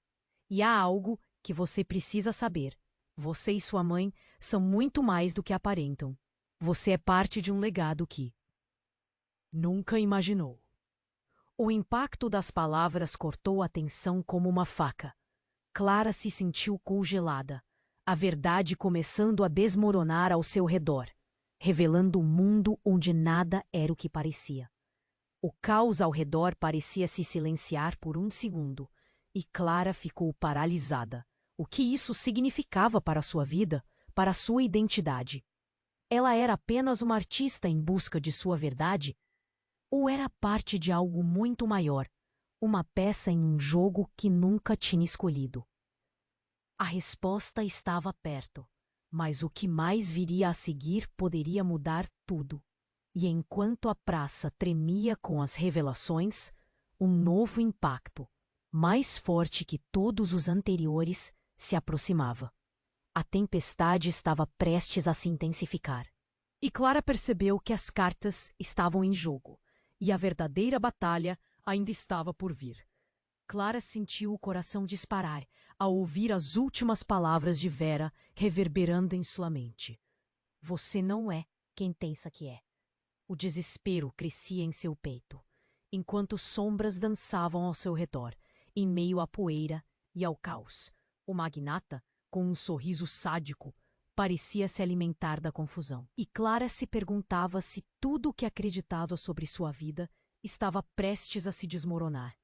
E há algo que você precisa saber. Você e sua mãe são muito mais do que aparentam. Você é parte de um legado que nunca imaginou. O impacto das palavras cortou a tensão como uma faca. Clara se sentiu congelada, a verdade começando a desmoronar ao seu redor, revelando um mundo onde nada era o que parecia. O caos ao redor parecia se silenciar por um segundo, e Clara ficou paralisada. O que isso significava para sua vida, para sua identidade? Ela era apenas uma artista em busca de sua verdade? Ou era parte de algo muito maior, uma peça em um jogo que nunca tinha escolhido? A resposta estava perto, mas o que mais viria a seguir poderia mudar tudo. E enquanto a praça tremia com as revelações, um novo impacto, mais forte que todos os anteriores, se aproximava. A tempestade estava prestes a se intensificar. E Clara percebeu que as cartas estavam em jogo, e a verdadeira batalha ainda estava por vir. Clara sentiu o coração disparar ao ouvir as últimas palavras de Vera reverberando em sua mente. Você não é quem pensa que é. O desespero crescia em seu peito, enquanto sombras dançavam ao seu redor, em meio à poeira e ao caos. O magnata, com um sorriso sádico, parecia se alimentar da confusão. E Clara se perguntava se tudo o que acreditava sobre sua vida estava prestes a se desmoronar.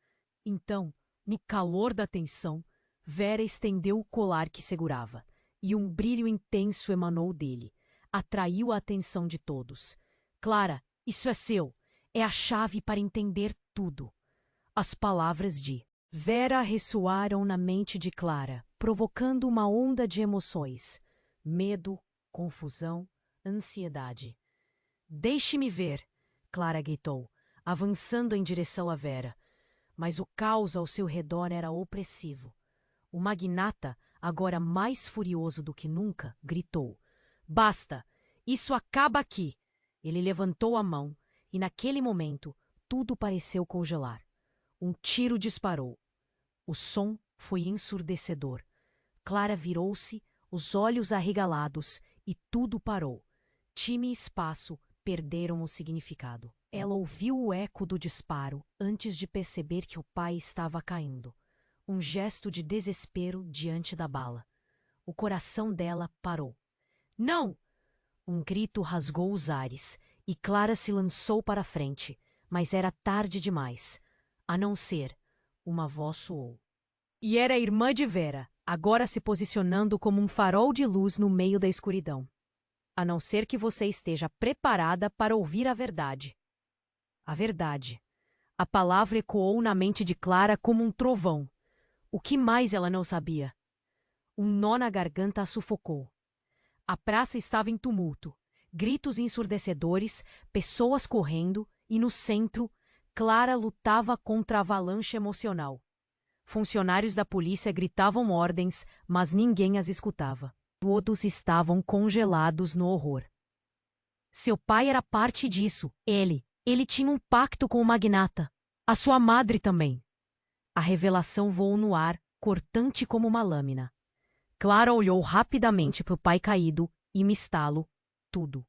Então, no calor da tensão, Vera estendeu o colar que segurava, e um brilho intenso emanou dele. Atraiu a atenção de todos. Clara, isso é seu. É a chave para entender tudo. As palavras de Vera ressoaram na mente de Clara, provocando uma onda de emoções. Medo, confusão, ansiedade. Deixe-me ver, Clara gritou, avançando em direção a Vera. Mas o caos ao seu redor era opressivo. O magnata, agora mais furioso do que nunca, gritou. Basta! Isso acaba aqui! Ele levantou a mão e, naquele momento, tudo pareceu congelar. Um tiro disparou. O som foi ensurdecedor. Clara virou-se, os olhos arregalados, e tudo parou. Time e espaço perderam o significado. Ela ouviu o eco do disparo antes de perceber que o pai estava caindo. Um gesto de desespero diante da bala. O coração dela parou. Não! Um grito rasgou os ares, e Clara se lançou para a frente, mas era tarde demais. A não ser, uma voz soou. E era a irmã de Vera, agora se posicionando como um farol de luz no meio da escuridão. A não ser que você esteja preparada para ouvir a verdade. A verdade. A palavra ecoou na mente de Clara como um trovão. O que mais ela não sabia? Um nó na garganta a sufocou. A praça estava em tumulto. Gritos ensurdecedores, pessoas correndo, e no centro, Clara lutava contra a avalanche emocional. Funcionários da polícia gritavam ordens, mas ninguém as escutava. Todos estavam congelados no horror. Seu pai era parte disso. Ele tinha um pacto com o magnata. A sua madre também. A revelação voou no ar, cortante como uma lâmina. Clara olhou rapidamente para o pai caído e me estalo tudo.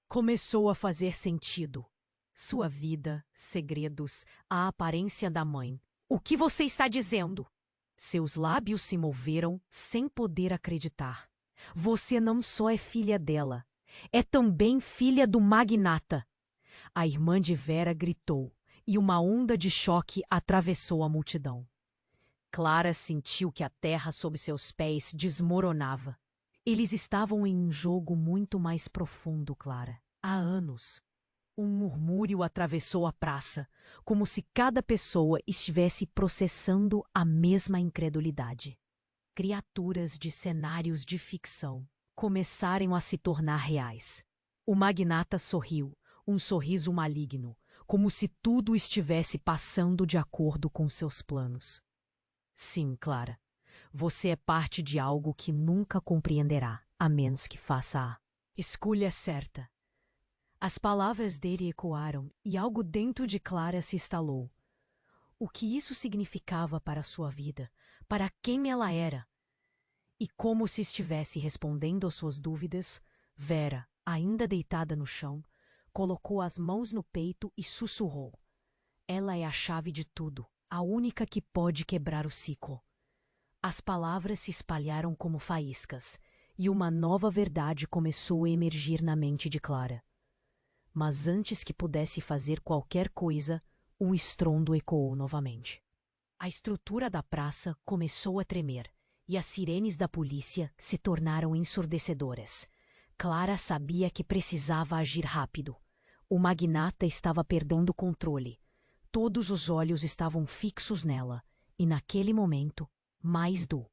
Começou a fazer sentido. Sua vida, segredos, a aparência da mãe. O que você está dizendo? Seus lábios se moveram sem poder acreditar. Você não só é filha dela, é também filha do magnata. A irmã de Vera gritou, e uma onda de choque atravessou a multidão. Clara sentiu que a terra sob seus pés desmoronava. Eles estavam em um jogo muito mais profundo, Clara. Há anos. Um murmúrio atravessou a praça, como se cada pessoa estivesse processando a mesma incredulidade. Criaturas de cenários de ficção começaram a se tornar reais. O magnata sorriu, um sorriso maligno, como se tudo estivesse passando de acordo com seus planos. Sim, Clara, você é parte de algo que nunca compreenderá, a menos que faça a escolha certa. As palavras dele ecoaram e algo dentro de Clara se estalou. O que isso significava para sua vida, para quem ela era? E como se estivesse respondendo às suas dúvidas, Vera, ainda deitada no chão, colocou as mãos no peito e sussurrou. Ela é a chave de tudo, a única que pode quebrar o ciclo. As palavras se espalharam como faíscas, e uma nova verdade começou a emergir na mente de Clara. Mas antes que pudesse fazer qualquer coisa, um estrondo ecoou novamente. A estrutura da praça começou a tremer, e as sirenes da polícia se tornaram ensurdecedoras. Clara sabia que precisava agir rápido. O magnata estava perdendo o controle. Todos os olhos estavam fixos nela, e naquele momento, mais do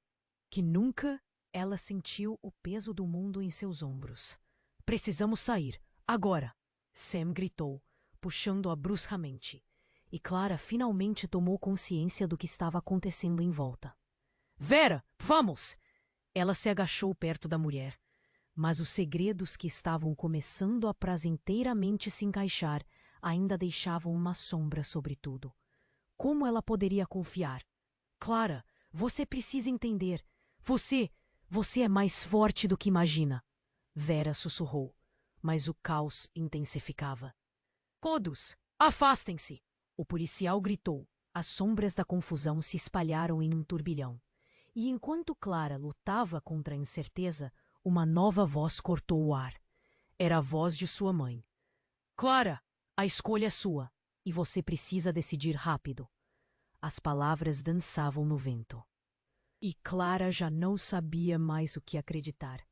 que nunca, ela sentiu o peso do mundo em seus ombros. Precisamos sair, agora! Sam gritou, puxando-a bruscamente, e Clara finalmente tomou consciência do que estava acontecendo em volta. Vera, vamos! Ela se agachou perto da mulher, mas os segredos que estavam começando a prazenteiramente se encaixar ainda deixavam uma sombra sobre tudo. Como ela poderia confiar? Clara, você precisa entender. Você é mais forte do que imagina. Vera sussurrou. Mas o caos intensificava. Todos, afastem-se! O policial gritou. As sombras da confusão se espalharam em um turbilhão. E enquanto Clara lutava contra a incerteza, uma nova voz cortou o ar. Era a voz de sua mãe. Clara, a escolha é sua, e você precisa decidir rápido. As palavras dançavam no vento. E Clara já não sabia mais o que acreditar.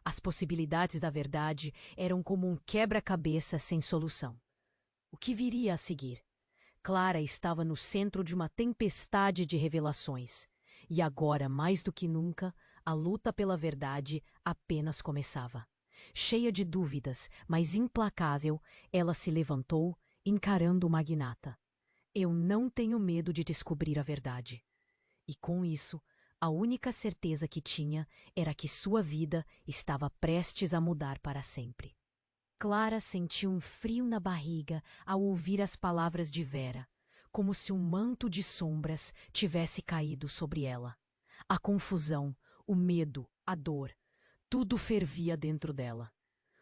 As possibilidades da verdade eram como um quebra-cabeça sem solução. O que viria a seguir? Clara estava no centro de uma tempestade de revelações. E agora, mais do que nunca, a luta pela verdade apenas começava. Cheia de dúvidas, mas implacável, ela se levantou, encarando o magnata. Eu não tenho medo de descobrir a verdade. E com isso, A única certeza que tinha era que sua vida estava prestes a mudar para sempre. Clara sentiu um frio na barriga ao ouvir as palavras de Vera, como se um manto de sombras tivesse caído sobre ela. A confusão, o medo, a dor, tudo fervia dentro dela.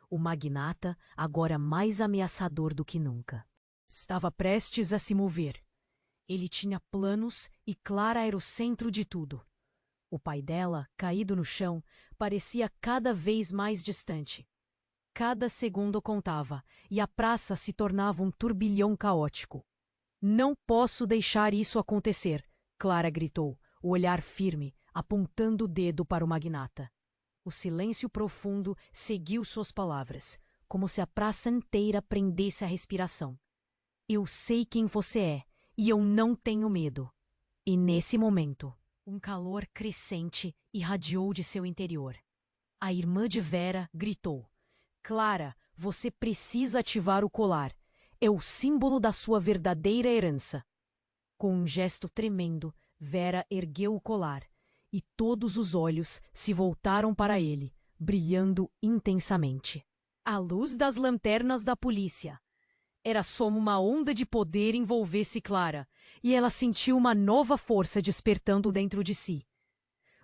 O magnata, agora mais ameaçador do que nunca, estava prestes a se mover. Ele tinha planos e Clara era o centro de tudo. O pai dela, caído no chão, parecia cada vez mais distante. Cada segundo contava, e a praça se tornava um turbilhão caótico. Não posso deixar isso acontecer, Clara gritou, o olhar firme, apontando o dedo para o magnata. O silêncio profundo seguiu suas palavras, como se a praça inteira prendesse a respiração. Eu sei quem você é, e eu não tenho medo. E nesse momento, um calor crescente irradiou de seu interior. A irmã de Vera gritou: Clara, você precisa ativar o colar. É o símbolo da sua verdadeira herança. Com um gesto tremendo, Vera ergueu o colar, e todos os olhos se voltaram para ele, brilhando intensamente. A luz das lanternas da polícia. Era como uma onda de poder envolvesse Clara, e ela sentiu uma nova força despertando dentro de si.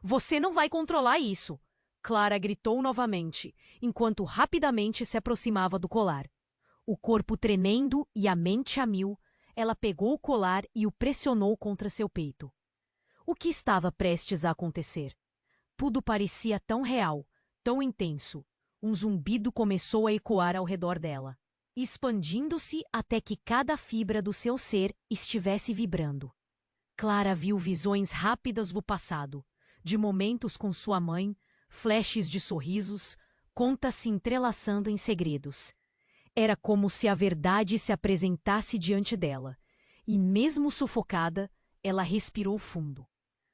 Você não vai controlar isso! Clara gritou novamente, enquanto rapidamente se aproximava do colar. O corpo tremendo e a mente a mil, ela pegou o colar e o pressionou contra seu peito. O que estava prestes a acontecer? Tudo parecia tão real, tão intenso. Um zumbido começou a ecoar ao redor dela, expandindo-se até que cada fibra do seu ser estivesse vibrando. Clara viu visões rápidas do passado, de momentos com sua mãe, flashes de sorrisos, contas se entrelaçando em segredos. Era como se a verdade se apresentasse diante dela, e mesmo sufocada, ela respirou fundo.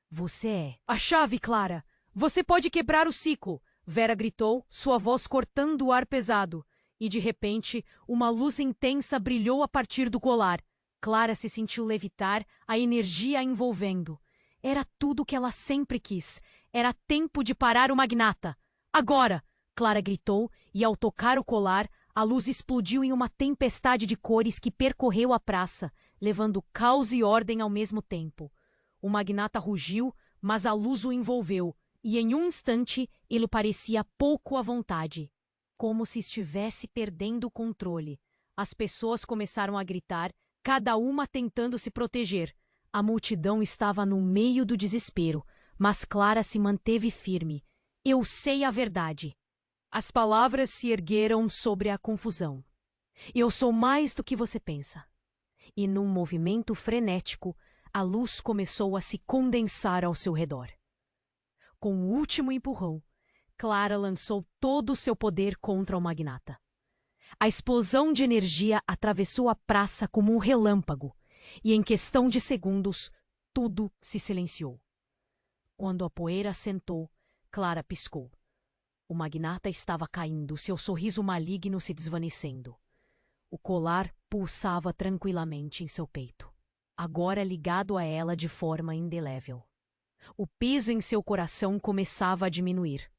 Você é a chave, Clara! Você pode quebrar o ciclo! Vera gritou, sua voz cortando o ar pesado, e de repente, uma luz intensa brilhou a partir do colar. Clara se sentiu levitar, a energia a envolvendo. Era tudo o que ela sempre quis. Era tempo de parar o magnata. Agora! Clara gritou, e ao tocar o colar, a luz explodiu em uma tempestade de cores que percorreu a praça, levando caos e ordem ao mesmo tempo. O magnata rugiu, mas a luz o envolveu, e em um instante ele parecia pouco à vontade, como se estivesse perdendo o controle. As pessoas começaram a gritar, cada uma tentando se proteger. A multidão estava no meio do desespero, mas Clara se manteve firme. Eu sei a verdade. As palavras se ergueram sobre a confusão. Eu sou mais do que você pensa. E num movimento frenético, a luz começou a se condensar ao seu redor. Com o último empurrão, Clara lançou todo o seu poder contra o magnata. A explosão de energia atravessou a praça como um relâmpago, e em questão de segundos, tudo se silenciou. Quando a poeira assentou, Clara piscou. O magnata estava caindo, seu sorriso maligno se desvanecendo. O colar pulsava tranquilamente em seu peito, agora ligado a ela de forma indelével. O peso em seu coração começava a diminuir.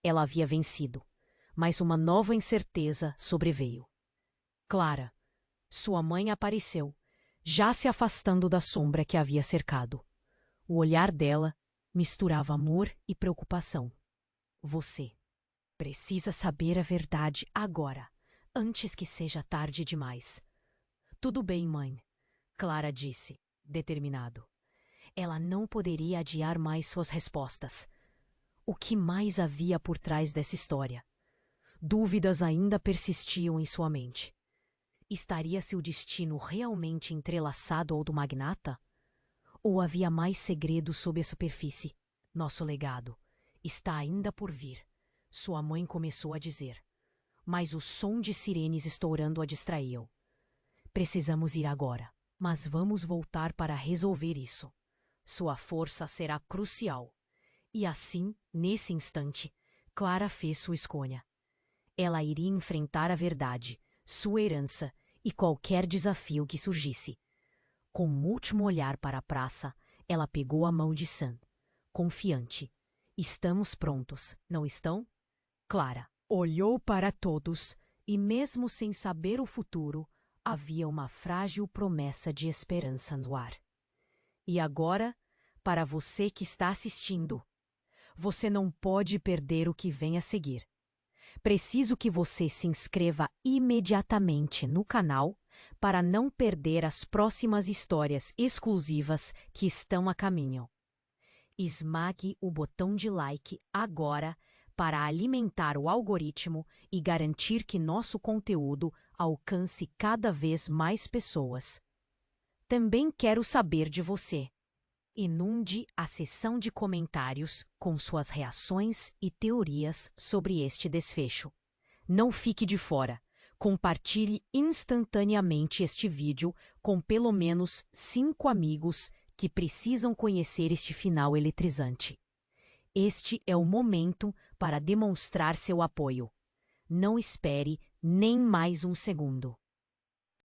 Ela havia vencido, mas uma nova incerteza sobreveio. Clara, sua mãe apareceu, já se afastando da sombra que a havia cercado. O olhar dela misturava amor e preocupação. Você precisa saber a verdade agora, antes que seja tarde demais. Tudo bem, mãe, Clara disse, determinado. Ela não poderia adiar mais suas respostas. O que mais havia por trás dessa história? Dúvidas ainda persistiam em sua mente. Estaria seu destino realmente entrelaçado ao do magnata? Ou havia mais segredos sob a superfície? Nosso legado está ainda por vir, sua mãe começou a dizer. Mas o som de sirenes estourando a distraiu. Precisamos ir agora, mas vamos voltar para resolver isso. Sua força será crucial. E assim, nesse instante, Clara fez sua escolha. Ela iria enfrentar a verdade, sua herança e qualquer desafio que surgisse. Com um último olhar para a praça, ela pegou a mão de Sam. confiante. Estamos prontos, não estão? Clara olhou para todos e, mesmo sem saber o futuro, havia uma frágil promessa de esperança no ar. E agora, para você que está assistindo, você não pode perder o que vem a seguir. Preciso que você se inscreva imediatamente no canal para não perder as próximas histórias exclusivas que estão a caminho. Esmague o botão de like agora para alimentar o algoritmo e garantir que nosso conteúdo alcance cada vez mais pessoas. Também quero saber de você. Inunde a seção de comentários com suas reações e teorias sobre este desfecho. Não fique de fora. Compartilhe instantaneamente este vídeo com pelo menos 5 amigos que precisam conhecer este final eletrizante. Este é o momento para demonstrar seu apoio. Não espere nem mais um segundo.